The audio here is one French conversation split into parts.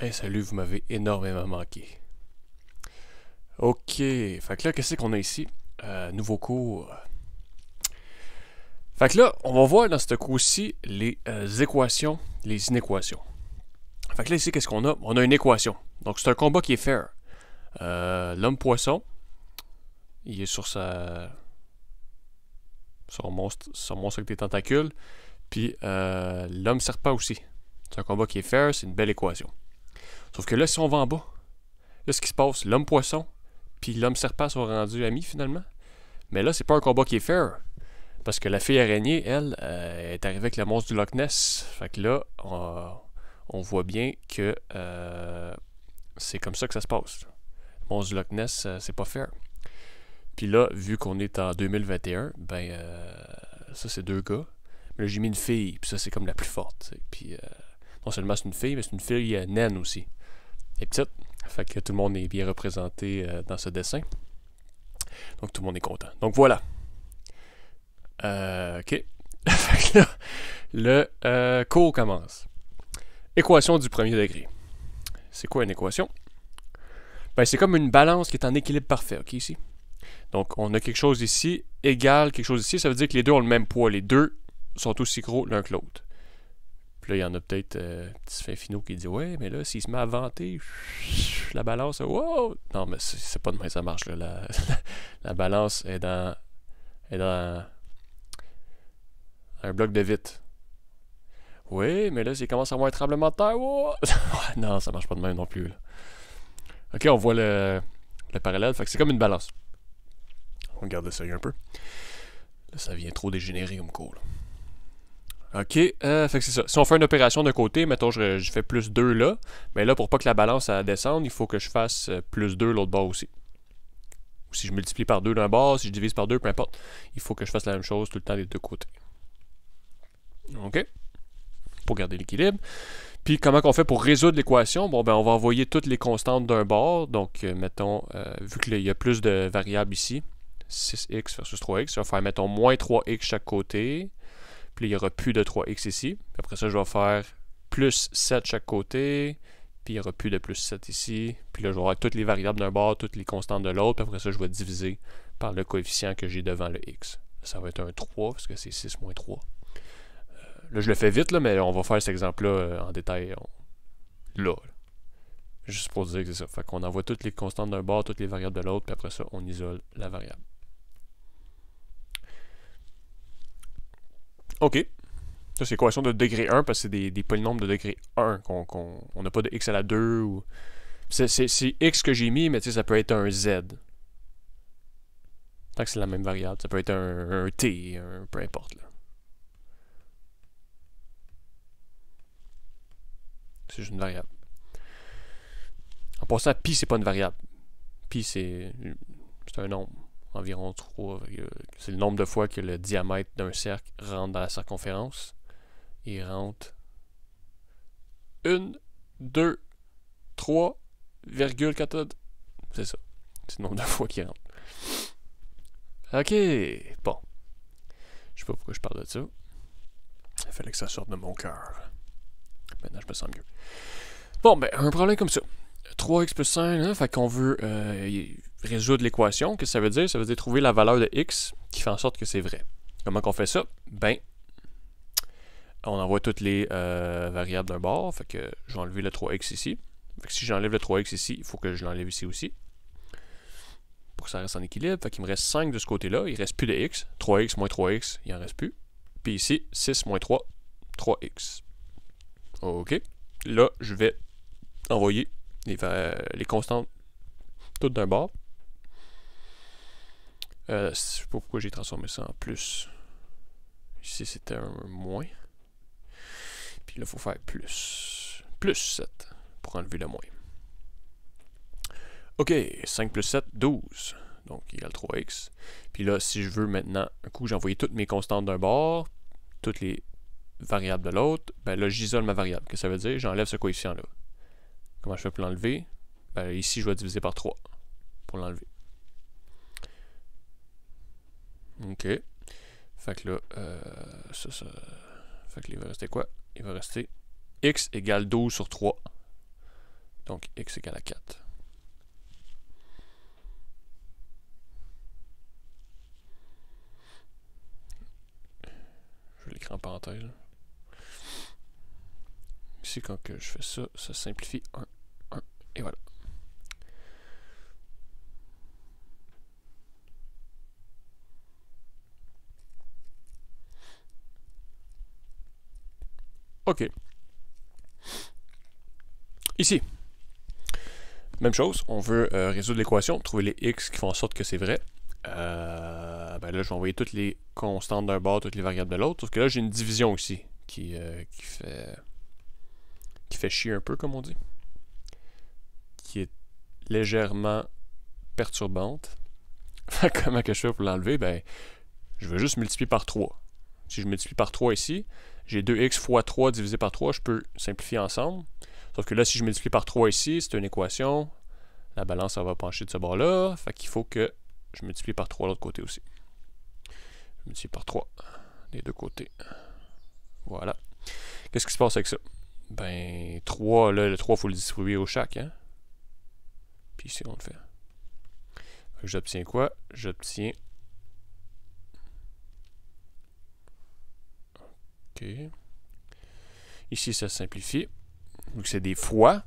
Hey, salut, vous m'avez énormément manqué. Ok, fait que là, qu'est-ce qu'on a ici? Nouveau cours. Fait que là, on va voir dans ce cours-ci les équations, les inéquations. Fait que là, ici, qu'est-ce qu'on a? On a une équation. Donc, c'est un combat qui est fair. L'homme-poisson, il est sur son monstre avec des tentacules. Puis, l'homme-serpent aussi. C'est un combat qui est fair, c'est une belle équation. Sauf que là, si on va en bas, là, ce qui se passe, l'homme-poisson puis l'homme-serpent sont rendus amis finalement. Mais là, c'est pas un combat qui est fair. Parce que la fille araignée, elle, est arrivée avec le monstre du Loch Ness. Fait que là, on voit bien que c'est comme ça que ça se passe. Le monstre du Loch Ness, c'est pas fair. Puis là, vu qu'on est en 2021, ben, ça c'est deux gars. Mais là, j'ai mis une fille, puis ça c'est comme la plus forte. Puis non seulement c'est une fille, mais c'est une fille naine aussi. Elle est petite. Fait que tout le monde est bien représenté dans ce dessin. Donc tout le monde est content. Donc voilà. OK. Fait que là, le cours commence. Équation du premier degré. C'est quoi une équation? Ben, c'est comme une balance qui est en équilibre parfait, OK, ici. Donc, on a quelque chose ici égal quelque chose ici. Ça veut dire que les deux ont le même poids. Les deux sont aussi gros l'un que l'autre. Puis là, il y en a peut-être petit fin finot qui dit « Ouais, mais là, s'il se met à vanter, la balance, wow! » Non, mais c'est pas de même ça marche, là. La balance est dans un bloc de vitre. Oui, mais là, s'il commence à avoir un tremblement de terre, wow! Non, ça marche pas de même non plus, là. OK, on voit le parallèle. Fait que c'est comme une balance. On regarde le sérieux un peu. Là, ça vient trop dégénérer comme cours, là. OK, fait que c'est ça. Si on fait une opération d'un côté, mettons je fais plus 2 là, mais là, pour pas que la balance elle descende, il faut que je fasse plus 2 l'autre bord aussi. Ou si je multiplie par 2 d'un bord, si je divise par 2, peu importe, il faut que je fasse la même chose tout le temps des deux côtés. OK? Pour garder l'équilibre. Puis comment on fait pour résoudre l'équation? Bon, ben on va envoyer toutes les constantes d'un bord. Donc, mettons, vu qu'il y a plus de variables ici, 6x versus 3x, je vais faire, mettons, moins 3x chaque côté. Puis il n'y aura plus de 3x ici. Puis après ça, je vais faire plus 7 chaque côté. Puis il n'y aura plus de plus 7 ici. Puis là, je vais avoir toutes les variables d'un bord, toutes les constantes de l'autre. Puis après ça, je vais diviser par le coefficient que j'ai devant le x. Ça va être un 3 parce que c'est 6 moins 3. Là, je le fais vite, là, mais on va faire cet exemple-là en détail là. Juste pour dire que c'est ça. Fait qu'on envoie toutes les constantes d'un bord, toutes les variables de l'autre. Puis après ça, on isole la variable. OK. Ça, c'est l'équation de degré 1 parce que c'est des polynômes de degré 1. On n'a pas de x à la 2. Ou... C'est x que j'ai mis, mais ça peut être un z. Tant que c'est la même variable. Ça peut être un t, peu importe. Là. C'est juste une variable. En passant, pi, c'est pas une variable. Pi, c'est un nombre. Environ 3. C'est le nombre de fois que le diamètre d'un cercle rentre dans la circonférence. Il rentre 1, 2, 3,4. C'est ça. C'est le nombre de fois qu'il rentre. OK. Bon. Je sais pas pourquoi je parle de ça. Il fallait que ça sorte de mon cœur. Maintenant, je me sens mieux. Bon, ben, un problème comme ça. 3x plus 5, hein, fait qu'on veut résoudre l'équation. Qu'est-ce que ça veut dire? Ça veut dire trouver la valeur de x qui fait en sorte que c'est vrai. Comment qu'on fait ça? Ben, on envoie toutes les variables d'un bord. Fait que je vais enlever le 3x ici. Fait que si j'enlève le 3x ici, il faut que je l'enlève ici aussi. Pour que ça reste en équilibre. Fait qu'il me reste 5 de ce côté-là. Il ne reste plus de x. 3x moins 3x, il n'en reste plus. Puis ici, 6 moins 3, 3x. OK. Là, je vais envoyer les constantes toutes d'un bord. Je sais pas pourquoi j'ai transformé ça en plus. Ici, c'était un moins. Puis là, il faut faire plus. Plus 7 pour enlever le moins. OK, 5 plus 7, 12. Donc, égal 3x. Puis là, si je veux maintenant, un coup, j'ai envoyé toutes mes constantes d'un bord, toutes les variables de l'autre, ben là, j'isole ma variable. Qu'est-ce que ça veut dire? J'enlève ce coefficient-là. Comment je fais pour l'enlever? Ben, ici, je vais diviser par 3 pour l'enlever. OK. Fait que là, fait que là, il va rester quoi? Il va rester x égale 12 sur 3. Donc x égale à 4. Je vais l'écrire en parenthèse. Ici, quand que je fais ça, ça simplifie 1, 1, et voilà. OK. Ici, même chose, on veut résoudre l'équation, trouver les x qui font en sorte que c'est vrai. Ben là, je vais envoyer toutes les constantes d'un bord, toutes les variables de l'autre. Sauf que là, j'ai une division ici qui fait chier un peu, comme on dit. Qui est légèrement perturbante. Comment que je fais pour l'enlever? Ben, je vais juste multiplier par 3. Si je multiplie par 3 ici, j'ai 2x fois 3 divisé par 3, je peux simplifier ensemble. Sauf que là, si je multiplie par 3 ici, c'est une équation. La balance, ça va pencher de ce bord-là. Fait qu'il faut que je multiplie par 3 de l'autre côté aussi. Je multiplie par 3 des deux côtés. Voilà. Qu'est-ce qui se passe avec ça? Ben, 3, là, le 3, il faut le distribuer au chaque. Hein? Puis ici, on le fait. J'obtiens quoi? J'obtiens... OK. Ici, ça simplifie. Vu que c'est des fois.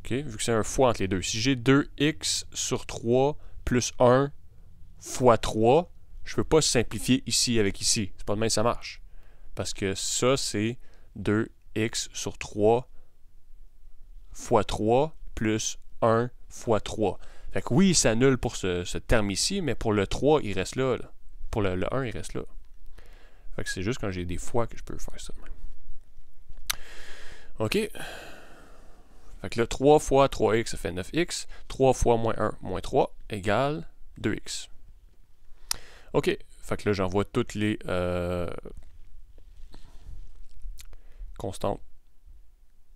OK. Vu que c'est un fois entre les deux. Si j'ai 2x sur 3 plus 1 fois 3, je ne peux pas simplifier ici avec ici. C'est pas de même que ça marche. Parce que ça, c'est 2x sur 3 fois 3 plus 1 fois 3. Fait que oui, il s'annule pour ce terme ici, mais pour le 3, il reste là. Pour le 1, il reste là. Fait que c'est juste quand j'ai des fois que je peux faire ça. OK. Fait que là, 3 fois 3x, ça fait 9x. 3 fois moins 1, moins 3, égale 2x. OK. Fait que là, j'envoie toutes les constantes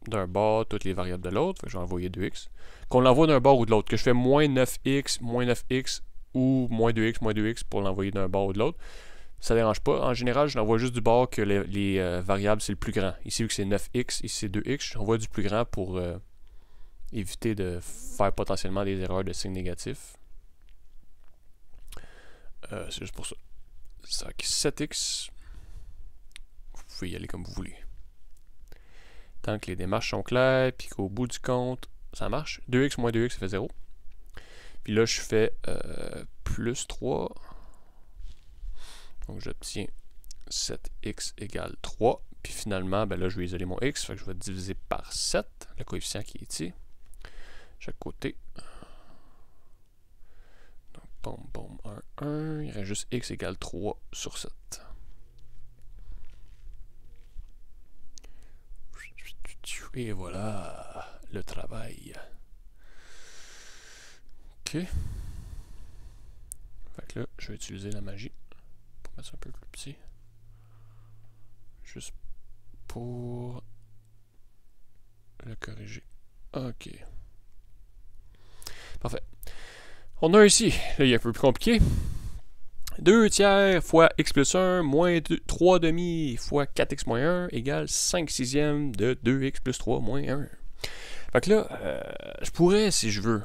d'un bord, toutes les variables de l'autre. Fait que je vais envoyer 2x. Qu'on l'envoie d'un bord ou de l'autre. Que je fais moins 9x ou moins 2x pour l'envoyer d'un bord ou de l'autre. Ça ne dérange pas. En général, je l'envoie juste du bord que les variables, c'est le plus grand. Ici, vu que c'est 9x, ici c'est 2x, j'envoie du plus grand pour éviter de faire potentiellement des erreurs de signe négatif. C'est juste pour ça. Ça fait 7x. Vous pouvez y aller comme vous voulez. Tant que les démarches sont claires, puis qu'au bout du compte, ça marche. 2x moins 2x, ça fait 0. Puis là, je fais plus 3. Donc, j'obtiens 7x égale 3. Puis finalement, ben là, je vais isoler mon x. Fait que je vais diviser par 7, le coefficient qui est ici. Chaque côté. Donc, boum, boum, 1, 1. Il reste juste x égale 3 sur 7. Et voilà le travail. OK. Fait que là, je vais utiliser la magie pour mettre ça un peu plus petit. Juste pour le corriger. OK. Parfait. On a ici, là, il est un peu plus compliqué. 2 tiers fois x plus 1 moins 3 demi fois 4x moins 1 égale 5 sixièmes de 2x plus 3 moins 1. Fait que là, je pourrais, si je veux,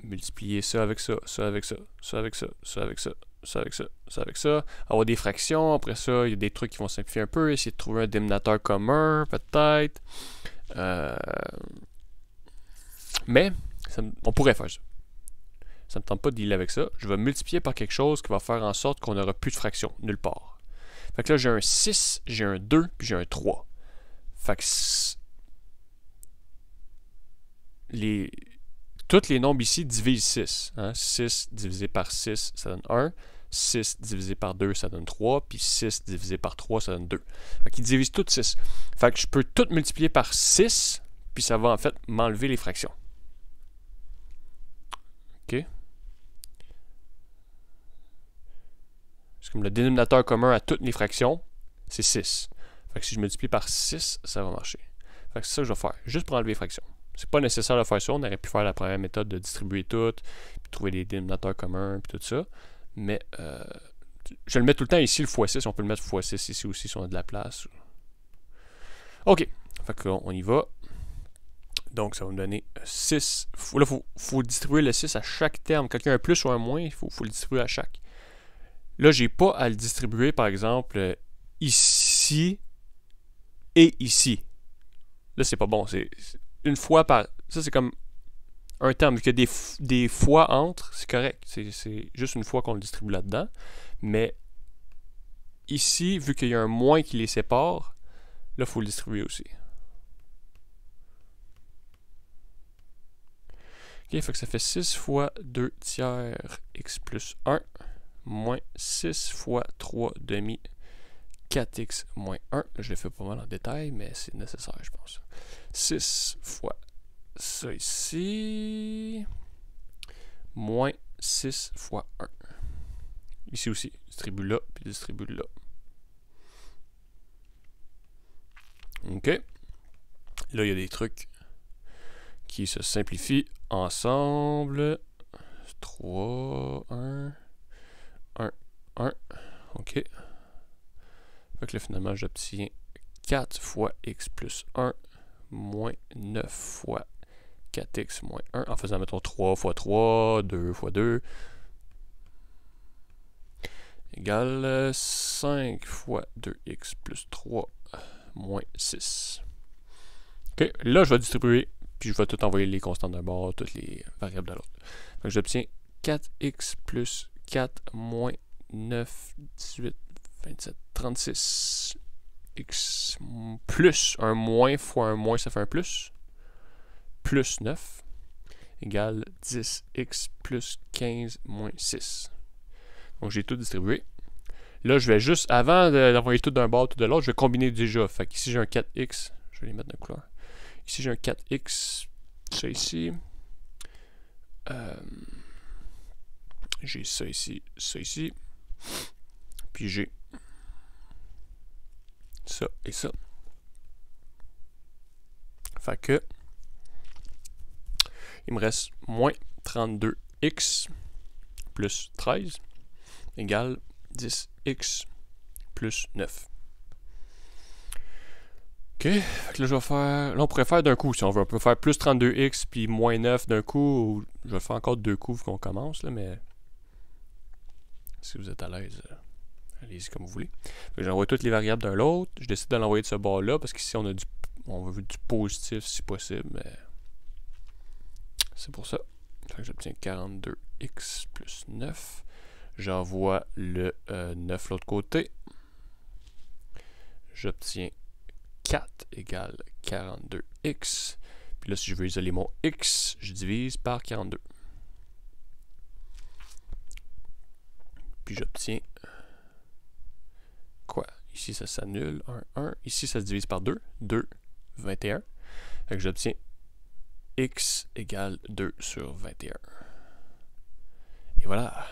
multiplier ça avec ça, ça avec ça, ça avec ça, ça avec ça, ça avec ça, ça avec ça, avoir des fractions, après ça, il y a des trucs qui vont simplifier un peu, essayer de trouver un dénominateur commun, peut-être. Mais, on pourrait faire ça. Ça ne me tente pas de dealer avec ça. Je vais multiplier par quelque chose qui va faire en sorte qu'on n'aura plus de fractions, nulle part. Fait que là, j'ai un 6, j'ai un 2, puis j'ai un 3. Fait que tous les nombres ici divisent 6. Hein? 6 divisé par 6, ça donne 1. 6 divisé par 2, ça donne 3. Puis 6 divisé par 3, ça donne 2. Fait qu'ils divisent tous 6. Fait que je peux tout multiplier par 6, puis ça va en fait m'enlever les fractions. OK? C'est comme le dénominateur commun à toutes les fractions, c'est 6. Fait que si je multiplie par 6, ça va marcher. Fait que c'est ça que je vais faire, juste pour enlever les fractions. C'est pas nécessaire de faire ça, on aurait pu faire la première méthode de distribuer tout, puis trouver les dénominateurs communs, puis tout ça. Mais je le mets tout le temps ici, le x6, on peut le mettre x6 ici aussi si on a de la place. OK. Fait qu'on y va. Donc, ça va me donner 6. Là, il faut distribuer le 6 à chaque terme. Quand il y a un plus ou un moins, il faut le distribuer à chaque. Là, j'ai pas à le distribuer, par exemple, ici et ici. Là, c'est pas bon. C'est une fois par... Ça, c'est comme un terme. Vu qu'il y a des fois entre, c'est correct. C'est juste une fois qu'on le distribue là-dedans. Mais ici, vu qu'il y a un moins qui les sépare, là, il faut le distribuer aussi. OK, fait que ça fait 6 fois 2 tiers x plus 1 moins 6 fois 3 demi 4x moins 1. Je l'ai fait pas mal en détail, mais c'est nécessaire, je pense. 6 fois ça ici moins 6 fois 1. Ici aussi, distribue là, puis distribue là. OK. Là, il y a des trucs qui se simplifient ensemble. 3, 1, 1, 1. OK. Fait que là, finalement, j'obtiens 4 fois x plus 1 moins 9 fois 4x moins 1 en faisant, mettons, 3 fois 3, 2 fois 2 égale 5 fois 2x plus 3 moins 6. OK, là, je vais distribuer, puis je vais tout envoyer les constantes d'un bord, toutes les variables de l'autre. Donc, j'obtiens 4x plus 4 moins 9, 18, 27, 36. X plus un moins fois un moins, ça fait un plus. Plus 9 égale 10x plus 15 moins 6. Donc, j'ai tout distribué. Là, je vais juste, avant d'envoyer tout d'un bord, tout de l'autre, je vais combiner déjà. Fait qu'ici, j'ai un 4x. Je vais les mettre de couleur. Ici, j'ai un 4x. Ça ici. J'ai ça ici. Ça ici. Puis j'ai ça et ça. Fait que il me reste moins 32x plus 13 égale 10x plus 9. OK. Fait que là, je vais faire... Là, on pourrait faire d'un coup, si on veut. On peut faire plus 32x puis moins 9 d'un coup. Ou je vais faire encore deux coups vu qu'on commence, là, mais... Si vous êtes à l'aise, allez-y comme vous voulez. J'envoie toutes les variables d'un l'autre. Je décide de l'envoyer de ce bord-là, parce qu'ici, on veut du positif si possible, mais... C'est pour ça. Fait que j'obtiens 42x plus 9. J'envoie le 9 de l'autre côté. J'obtiens 4 égale 42x. Puis là, si je veux isoler mon x, je divise par 42. Puis j'obtiens quoi? Ici, ça s'annule. 1, 1. Ici, ça se divise par 2. 2, 21. Fait que j'obtiens x égale 2 sur 21. Et voilà.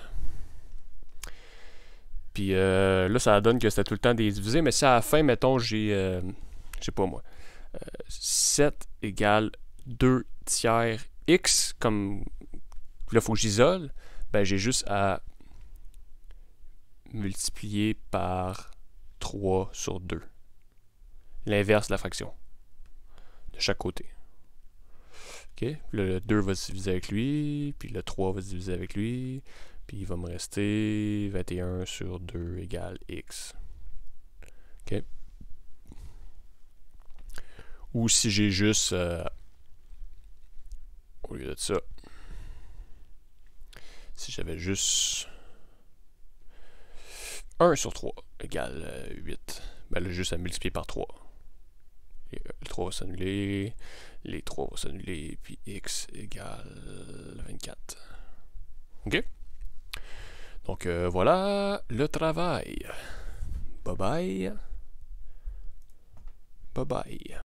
Puis là, ça donne que c'était tout le temps des divisés, mais si à la fin, mettons, j'ai, je sais pas moi, 7 égale 2 tiers x, comme là, il faut que j'isole, ben j'ai juste à multiplier par 3 sur 2. L'inverse de la fraction. De chaque côté. OK? Puis là, le 2 va se diviser avec lui, puis le 3 va se diviser avec lui, puis il va me rester 21 sur 2 égale x. OK? Ou si j'ai juste, au lieu de ça, si j'avais juste 1 sur 3 égale 8, ben là, juste à multiplier par 3. Et, le 3 va s'annuler, les 3 vont s'annuler, puis x égale 24. OK? Donc, voilà le travail. Bye bye. Bye bye.